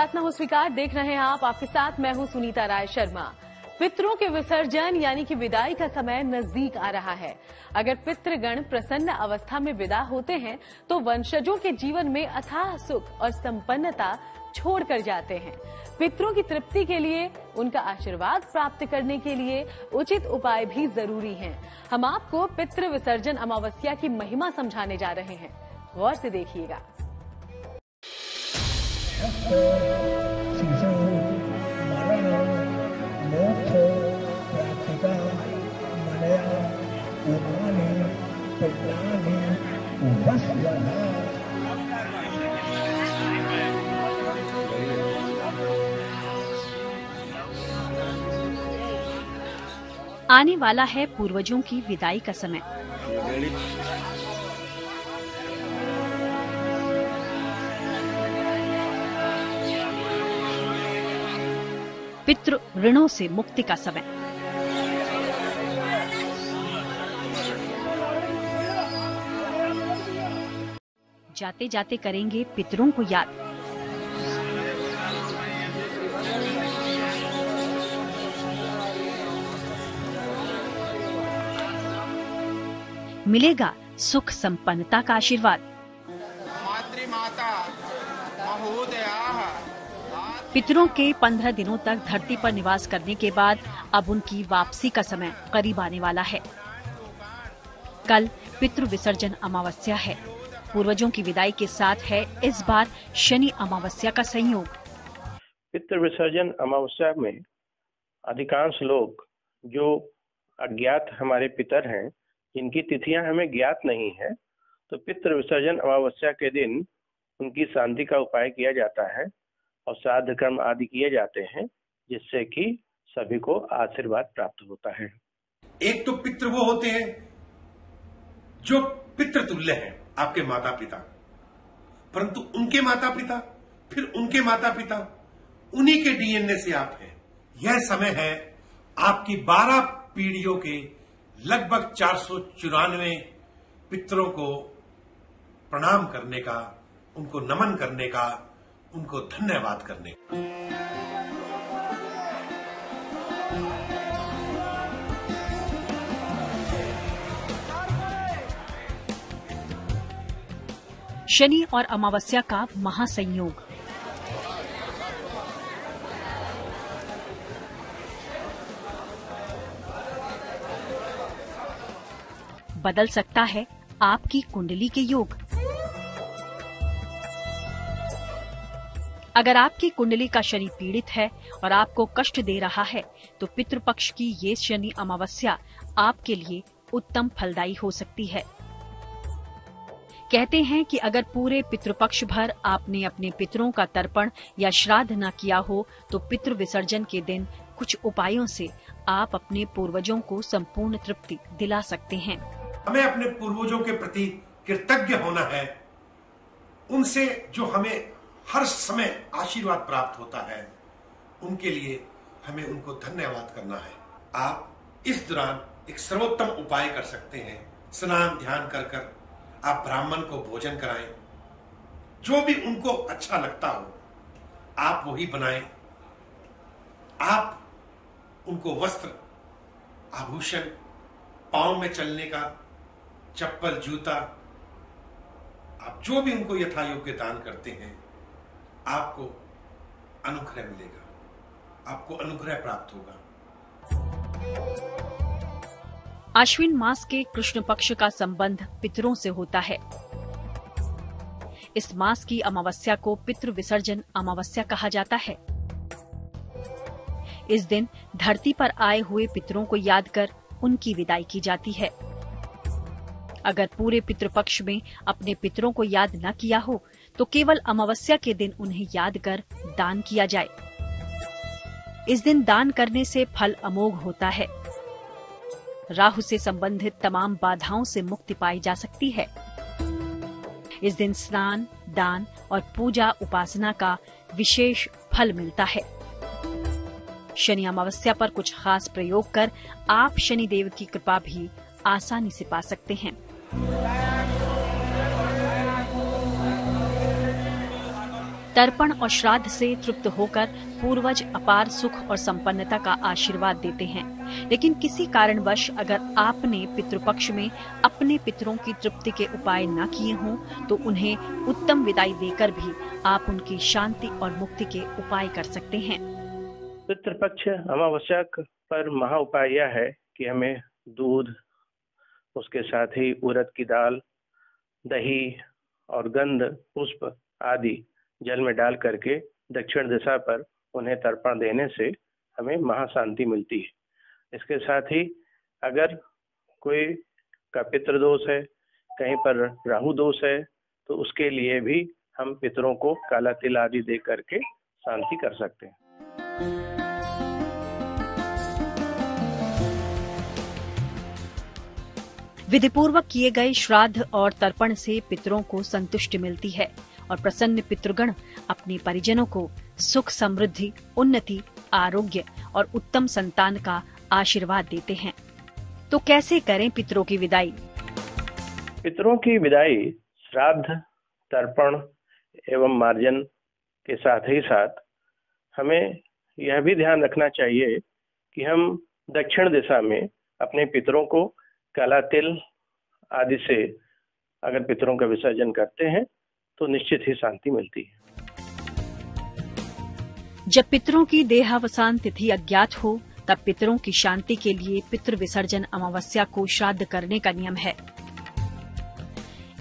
प्रार्थना हो स्वीकार देख रहे हैं आप। आपके साथ मैं हूं सुनीता राय शर्मा। पितरों के विसर्जन यानी कि विदाई का समय नजदीक आ रहा है। अगर पितृगण प्रसन्न अवस्था में विदा होते हैं तो वंशजों के जीवन में अथाह सुख और संपन्नता छोड़कर जाते हैं। पितरों की तृप्ति के लिए, उनका आशीर्वाद प्राप्त करने के लिए उचित उपाय भी जरूरी हैं। हम आपको पितृ विसर्जन अमावस्या की महिमा समझाने जा रहे हैं। गौर से देखिएगा। आने वाला है पूर्वजों की विदाई का समय। पितृ ऋणों से मुक्ति का समय। जाते जाते करेंगे पितरों को याद। मिलेगा सुख संपन्नता का आशीर्वाद। पितरों के 15 दिनों तक धरती पर निवास करने के बाद अब उनकी वापसी का समय करीब आने वाला है। कल पितृ विसर्जन अमावस्या है। पूर्वजों की विदाई के साथ है इस बार शनि अमावस्या का संयोग। पितृ विसर्जन अमावस्या में अधिकांश लोग जो अज्ञात हमारे पितर हैं, जिनकी तिथियां हमें ज्ञात नहीं है, तो पितृ विसर्जन अमावस्या के दिन उनकी शांति का उपाय किया जाता है और श्राद्ध कर्म आदि किए जाते हैं, जिससे कि सभी को आशीर्वाद प्राप्त होता है। एक तो पितृ वो होते हैं जो पितृतुल्य हैं, आपके माता पिता, परंतु उनके माता पिता, फिर उनके माता पिता, उन्हीं के डीएनए से आप हैं। यह समय है आपकी 12 पीढ़ियों के लगभग 494 पितरों को प्रणाम करने का, उनको नमन करने का, उनको धन्यवाद करने का। शनि और अमावस्या का महासंयोग। बदल सकता है आपकी कुंडली के योग। अगर आपकी कुंडली का शनि पीड़ित है और आपको कष्ट दे रहा है तो पितृपक्ष की ये शनि अमावस्या आपके लिए उत्तम फलदायी हो सकती है। कहते हैं कि अगर पूरे पितृपक्ष भर आपने अपने पितरों का तर्पण या श्राद्ध न किया हो तो पितृ विसर्जन के दिन कुछ उपायों से आप अपने पूर्वजों को संपूर्ण तृप्ति दिला सकते हैं। हमें अपने पूर्वजों के प्रति कृतज्ञ होना है। उनसे जो हमें हर समय आशीर्वाद प्राप्त होता है, उनके लिए हमें उनको धन्यवाद करना है। आप इस दौरान एक सर्वोत्तम उपाय कर सकते हैं। स्नान ध्यान कर कर आप ब्राह्मण को भोजन कराएं। जो भी उनको अच्छा लगता हो आप वही बनाएं। आप उनको वस्त्र, आभूषण, पांव में चलने का चप्पल, जूता, आप जो भी उनको यथा योग्य दान करते हैं, आपको अनुग्रह मिलेगा, आपको अनुग्रह प्राप्त होगा। आश्विन मास के कृष्ण पक्ष का संबंध पितरों से होता है। इस मास की अमावस्या को पितृ विसर्जन अमावस्या कहा जाता है। इस दिन धरती पर आए हुए पितरों को याद कर उनकी विदाई की जाती है। अगर पूरे पितृपक्ष में अपने पितरों को याद न किया हो तो केवल अमावस्या के दिन उन्हें याद कर दान किया जाए। इस दिन दान करने से फल अमोघ होता है। राहु से संबंधित तमाम बाधाओं से मुक्ति पाई जा सकती है। इस दिन स्नान, दान और पूजा उपासना का विशेष फल मिलता है। शनि अमावस्या पर कुछ खास प्रयोग कर आप शनि देव की कृपा भी आसानी से पा सकते हैं। तर्पण और श्राद्ध से तृप्त होकर पूर्वज अपार सुख और संपन्नता का आशीर्वाद देते हैं। लेकिन किसी कारणवश अगर आपने पितृपक्ष में अपने पितरों की तृप्ति के उपाय न किए हों तो उन्हें उत्तम विदाई देकर भी आप उनकी शांति और मुक्ति के उपाय कर सकते हैं। पितृपक्ष अमावस्या पर महा उपाय यह है कि हमें दूध, उसके साथ ही उड़द की दाल, दही और गंध पुष्प आदि जल में डाल करके दक्षिण दिशा पर उन्हें तर्पण देने से हमें महाशांति मिलती है। इसके साथ ही अगर कोई का पितृ दोष है, कहीं पर राहु दोष है, तो उसके लिए भी हम पितरों को काला तिल आदि दे करके शांति कर सकते हैं। विधिपूर्वक किए गए श्राद्ध और तर्पण से पितरों को संतुष्टि मिलती है और प्रसन्न पितृगण अपने परिजनों को सुख, समृद्धि, उन्नति, आरोग्य और उत्तम संतान का आशीर्वाद देते हैं। तो कैसे करें पितरों की विदाई? पितरों की विदाई श्राद्ध, तर्पण एवं मार्जन के साथ ही साथ हमें यह भी ध्यान रखना चाहिए कि हम दक्षिण दिशा में अपने पितरों को काला तिल आदि से अगर पितरों का विसर्जन करते हैं तो निश्चित ही शांति मिलती है। जब पितरों की देहावसान तिथि अज्ञात हो तब पितरों की शांति के लिए पितृ विसर्जन अमावस्या को श्राद्ध करने का नियम है।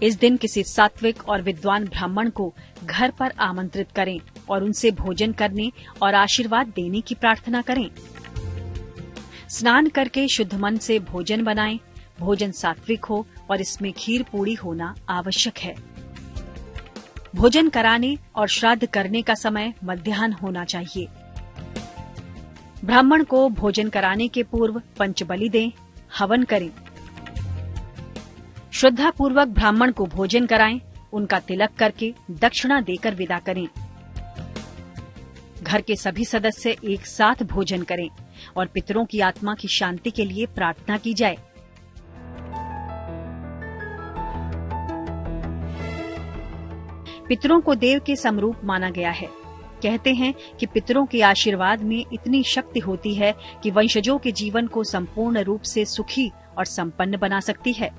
इस दिन किसी सात्विक और विद्वान ब्राह्मण को घर पर आमंत्रित करें और उनसे भोजन करने और आशीर्वाद देने की प्रार्थना करें। स्नान करके शुद्ध मन से भोजन बनाएं। भोजन सात्विक हो और इसमें खीर पूड़ी होना आवश्यक है। भोजन कराने और श्राद्ध करने का समय मध्याह्न होना चाहिए। ब्राह्मण को भोजन कराने के पूर्व पंचबलि दें, हवन करें। श्रद्धा पूर्वक ब्राह्मण को भोजन कराएं, उनका तिलक करके दक्षिणा देकर विदा करें। घर के सभी सदस्य एक साथ भोजन करें और पितरों की आत्मा की शांति के लिए प्रार्थना की जाए। पितरों को देव के समरूप माना गया है। कहते हैं कि पितरों के आशीर्वाद में इतनी शक्ति होती है कि वंशजों के जीवन को संपूर्ण रूप से सुखी और संपन्न बना सकती है।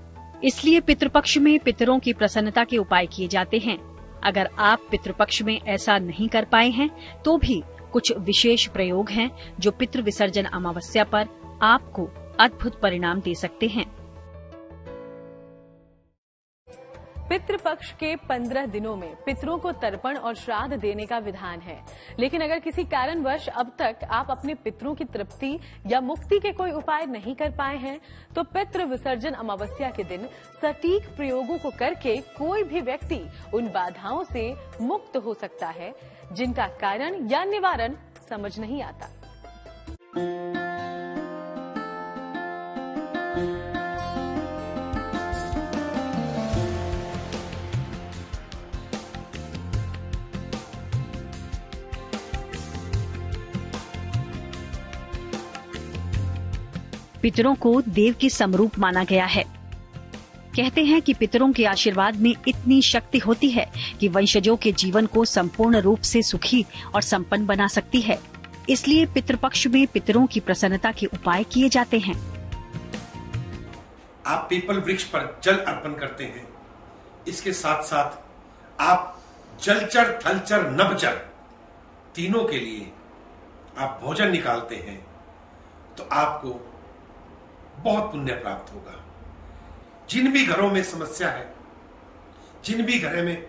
इसलिए पितृपक्ष में पितरों की प्रसन्नता के उपाय किए जाते हैं। अगर आप पितृपक्ष में ऐसा नहीं कर पाए हैं तो भी कुछ विशेष प्रयोग हैं जो पितृ विसर्जन अमावस्या पर आपको अद्भुत परिणाम दे सकते हैं। पितृपक्ष के 15 दिनों में पितरों को तर्पण और श्राद्ध देने का विधान है। लेकिन अगर किसी कारणवश अब तक आप अपने पितरों की तृप्ति या मुक्ति के कोई उपाय नहीं कर पाए हैं तो पितृ विसर्जन अमावस्या के दिन सटीक प्रयोगों को करके कोई भी व्यक्ति उन बाधाओं से मुक्त हो सकता है जिनका कारण या निवारण समझ नहीं आता। पितरों को देव के समरूप माना गया है। कहते हैं कि पितरों के आशीर्वाद में इतनी शक्ति होती है कि वंशजों के जीवन को संपूर्ण रूप से सुखी और संपन्न बना सकती है। इसलिए पितृपक्ष में पितरों की प्रसन्नता के उपाय किए जाते हैं। आप पीपल वृक्ष पर जल अर्पण करते हैं। इसके साथ साथ आप जलचर, थलचर, नभचर तीनों के लिए आप भोजन निकालते हैं तो आपको बहुत पुण्य प्राप्त होगा। जिन भी घरों में समस्या है, जिन भी घरों में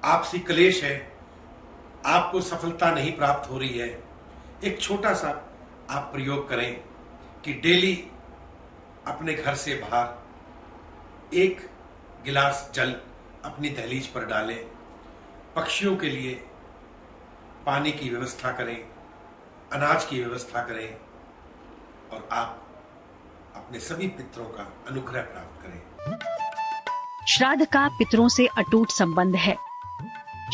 आपसी क्लेश है, आपको सफलता नहीं प्राप्त हो रही है, एक छोटा सा आप प्रयोग करें कि डेली अपने घर से बाहर 1 गिलास जल अपनी दहलीज पर डालें। पक्षियों के लिए पानी की व्यवस्था करें, अनाज की व्यवस्था करें और आप अपने सभी पितरों का अनुग्रह प्राप्त करें। श्राद्ध का पितरों से अटूट संबंध है।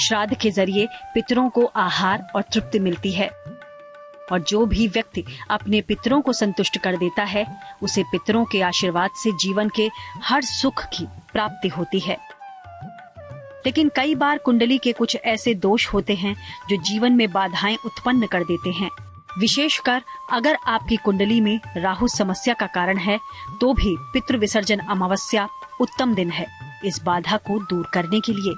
श्राद्ध के जरिए पितरों को आहार और तृप्ति मिलती है और जो भी व्यक्ति अपने पितरों को संतुष्ट कर देता है उसे पितरों के आशीर्वाद से जीवन के हर सुख की प्राप्ति होती है। लेकिन कई बार कुंडली के कुछ ऐसे दोष होते हैं जो जीवन में बाधाएं उत्पन्न कर देते हैं। विशेषकर अगर आपकी कुंडली में राहु समस्या का कारण है तो भी पितृ विसर्जन अमावस्या उत्तम दिन है इस बाधा को दूर करने के लिए।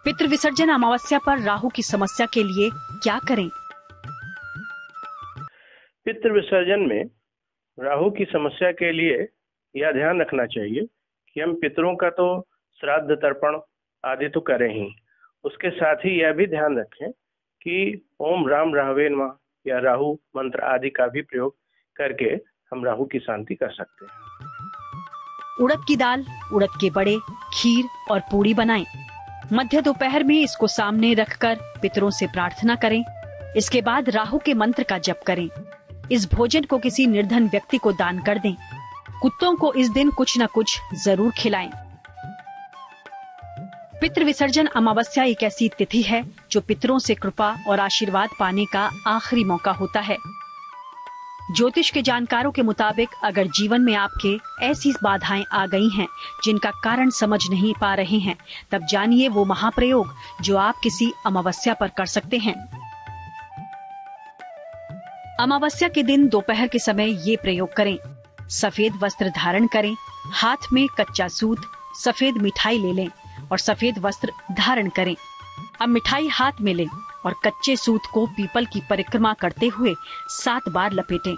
पितृ विसर्जन अमावस्या पर राहु की समस्या के लिए क्या करें? पितृ विसर्जन में राहु की समस्या के लिए यह ध्यान रखना चाहिए कि हम पितरों का तो श्राद्ध तर्पण आदि तो करें ही, उसके साथ ही यह भी ध्यान रखें कि ओम राम राहवे नमः या राहु मंत्र आदि का भी प्रयोग करके हम राहु की शांति कर सकते हैं। उड़द की दाल, उड़द के बड़े, खीर और पूड़ी बनाएं। मध्य दोपहर में इसको सामने रखकर पितरों से प्रार्थना करें। इसके बाद राहु के मंत्र का जप करें। इस भोजन को किसी निर्धन व्यक्ति को दान कर दें। कुत्तों को इस दिन कुछ न कुछ जरूर खिलाएं। पितृ विसर्जन अमावस्या एक ऐसी तिथि है जो पितरों से कृपा और आशीर्वाद पाने का आखिरी मौका होता है। ज्योतिष के जानकारों के मुताबिक अगर जीवन में आपके ऐसी बाधाएं आ गई हैं जिनका कारण समझ नहीं पा रहे हैं, तब जानिए वो महाप्रयोग जो आप किसी अमावस्या पर कर सकते हैं। अमावस्या के दिन दोपहर के समय ये प्रयोग करें। सफेद वस्त्र धारण करें, हाथ में कच्चा सूत, सफेद मिठाई ले लें और सफेद वस्त्र धारण करें। अब मिठाई हाथ में लें और कच्चे सूत को पीपल की परिक्रमा करते हुए 7 बार लपेटें।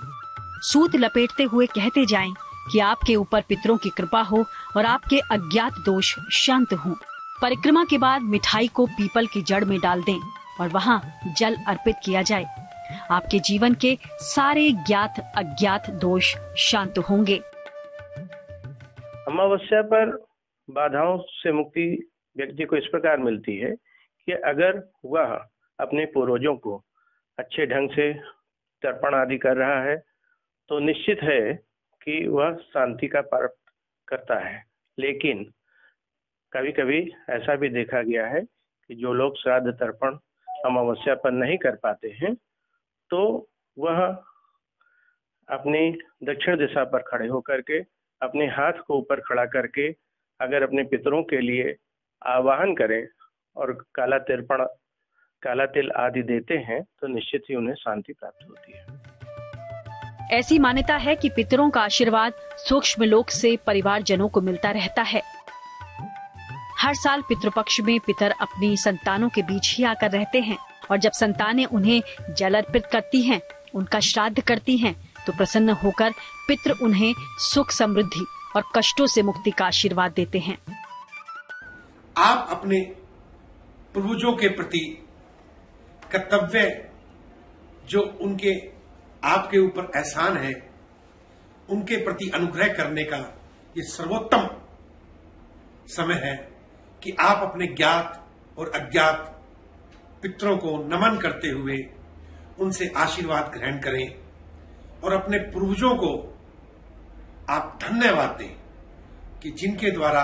सूत लपेटते हुए कहते जाएं कि आपके ऊपर पितरों की कृपा हो और आपके अज्ञात दोष शांत हों। परिक्रमा के बाद मिठाई को पीपल की जड़ में डाल दें और वहां जल अर्पित किया जाए। आपके जीवन के सारे ज्ञात अज्ञात दोष शांत होंगे। अमावस्या पर बाधाओं से मुक्ति व्यक्ति को इस प्रकार मिलती है कि अगर वह अपने पूर्वजों को अच्छे ढंग से तर्पण आदि कर रहा है तो निश्चित है कि वह शांति का प्राप्त करता है। लेकिन कभी कभी ऐसा भी देखा गया है कि जो लोग श्राद्ध तर्पण अमावस्या पर नहीं कर पाते हैं तो वह अपनी दक्षिण दिशा पर खड़े होकर के अपने हाथ को ऊपर खड़ा करके अगर अपने पितरों के लिए आवाहन करें और काला तिल आदि देते हैं तो निश्चित ही उन्हें शांति प्राप्त होती है। ऐसी मान्यता है कि पितरों का आशीर्वाद सूक्ष्म लोक से परिवारजनों को मिलता रहता है। हर साल पितृपक्ष में पितर अपनी संतानों के बीच ही आकर रहते हैं और जब संतानें उन्हें जल अर्पित करती हैं, उनका श्राद्ध करती हैं, तो प्रसन्न होकर पितृ उन्हें सुख समृद्धि और कष्टों से मुक्ति का आशीर्वाद देते हैं। आप अपने पूर्वजों के प्रति कर्तव्य जो उनके आपके ऊपर एहसान है, उनके प्रति अनुग्रह करने का ये सर्वोत्तम समय है कि आप अपने ज्ञात और अज्ञात पितरों को नमन करते हुए उनसे आशीर्वाद ग्रहण करें और अपने पूर्वजों को आप धन्यवाद दें कि जिनके द्वारा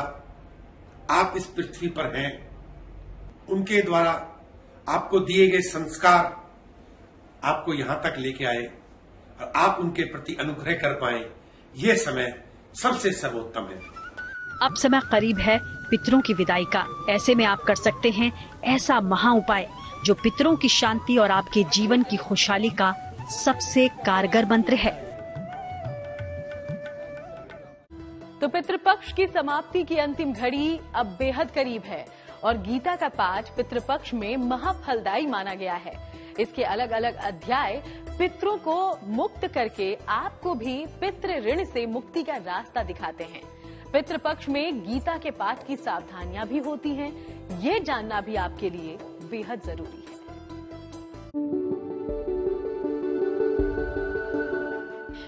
आप इस पृथ्वी पर हैं, उनके द्वारा आपको दिए गए संस्कार आपको यहां तक लेके आए और आप उनके प्रति अनुग्रह कर पाए। यह समय सबसे सर्वोत्तम है। अब समय करीब है पितरों की विदाई का। ऐसे में आप कर सकते हैं ऐसा महा उपाय जो पितरों की शांति और आपके जीवन की खुशहाली का सबसे कारगर मंत्र है। तो पितृपक्ष की समाप्ति की अंतिम घड़ी अब बेहद करीब है और गीता का पाठ पितृपक्ष में महाफलदायी माना गया है। इसके अलग अलग अध्याय पितरों को मुक्त करके आपको भी पितृ ऋण से मुक्ति का रास्ता दिखाते हैं। पितृपक्ष में गीता के पाठ की सावधानियां भी होती हैं, ये जानना भी आपके लिए बेहद जरूरी है।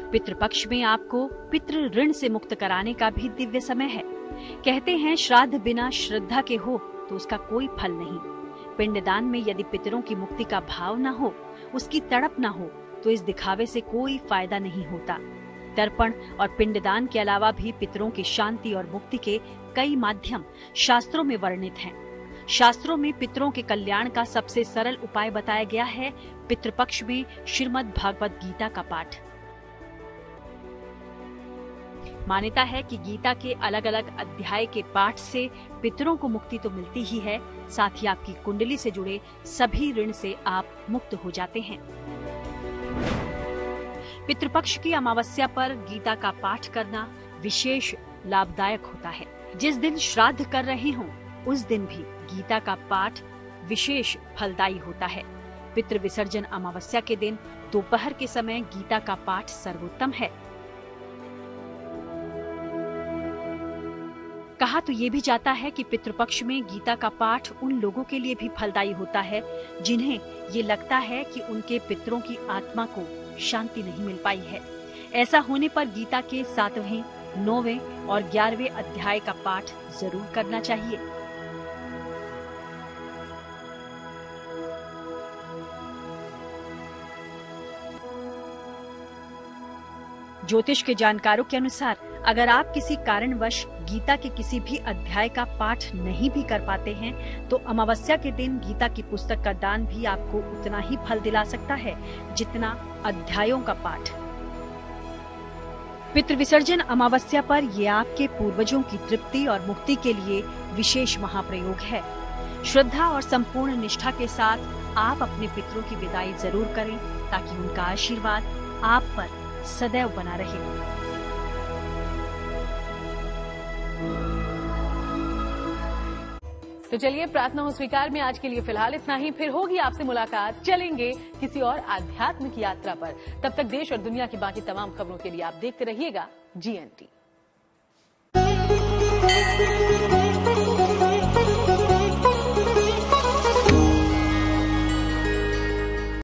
पितृपक्ष में आपको पितृ ऋण से मुक्त कराने का भी दिव्य समय है। कहते हैं श्राद्ध बिना श्रद्धा के हो तो उसका कोई फल नहीं। पिंडदान में यदि पितरों की मुक्ति का भाव न हो, उसकी तड़प न हो, तो इस दिखावे से कोई फायदा नहीं होता। तर्पण और पिंडदान के अलावा भी पितरों की शांति और मुक्ति के कई माध्यम शास्त्रों में वर्णित हैं। शास्त्रों में पितरों के कल्याण का सबसे सरल उपाय बताया गया है पितृपक्ष में श्रीमद् भागवत गीता का पाठ। मान्यता है कि गीता के अलग अलग अध्याय के पाठ से पितरों को मुक्ति तो मिलती ही है, साथ ही आपकी कुंडली से जुड़े सभी ऋण से आप मुक्त हो जाते हैं। पितृपक्ष की अमावस्या पर गीता का पाठ करना विशेष लाभदायक होता है। जिस दिन श्राद्ध कर रहे हों, उस दिन भी गीता का पाठ विशेष फलदायी होता है। पितृ विसर्जन अमावस्या के दिन दोपहर के समय गीता का पाठ सर्वोत्तम है। कहा तो ये भी जाता है कि पितृपक्ष में गीता का पाठ उन लोगों के लिए भी फलदायी होता है जिन्हें ये लगता है कि उनके पितरों की आत्मा को शांति नहीं मिल पाई है। ऐसा होने पर गीता के 7वें, 9वें और 11वें अध्याय का पाठ जरूर करना चाहिए। ज्योतिष के जानकारों के अनुसार अगर आप किसी कारणवश गीता के किसी भी अध्याय का पाठ नहीं भी कर पाते हैं, तो अमावस्या के दिन गीता की पुस्तक का दान भी आपको उतना ही फल दिला सकता है जितना अध्यायों का पाठ। पितृ विसर्जन अमावस्या पर ये आपके पूर्वजों की तृप्ति और मुक्ति के लिए विशेष महाप्रयोग है। श्रद्धा और संपूर्ण निष्ठा के साथ आप अपने पितरों की विदाई जरूर करें ताकि उनका आशीर्वाद आप पर सदैव बना रहे। तो चलिए, प्रार्थना हो स्वीकार में आज के लिए फिलहाल इतना ही। फिर होगी आपसे मुलाकात, चलेंगे किसी और आध्यात्मिक यात्रा पर। तब तक देश और दुनिया की बाकी तमाम खबरों के लिए आप देखते रहिएगा GNT।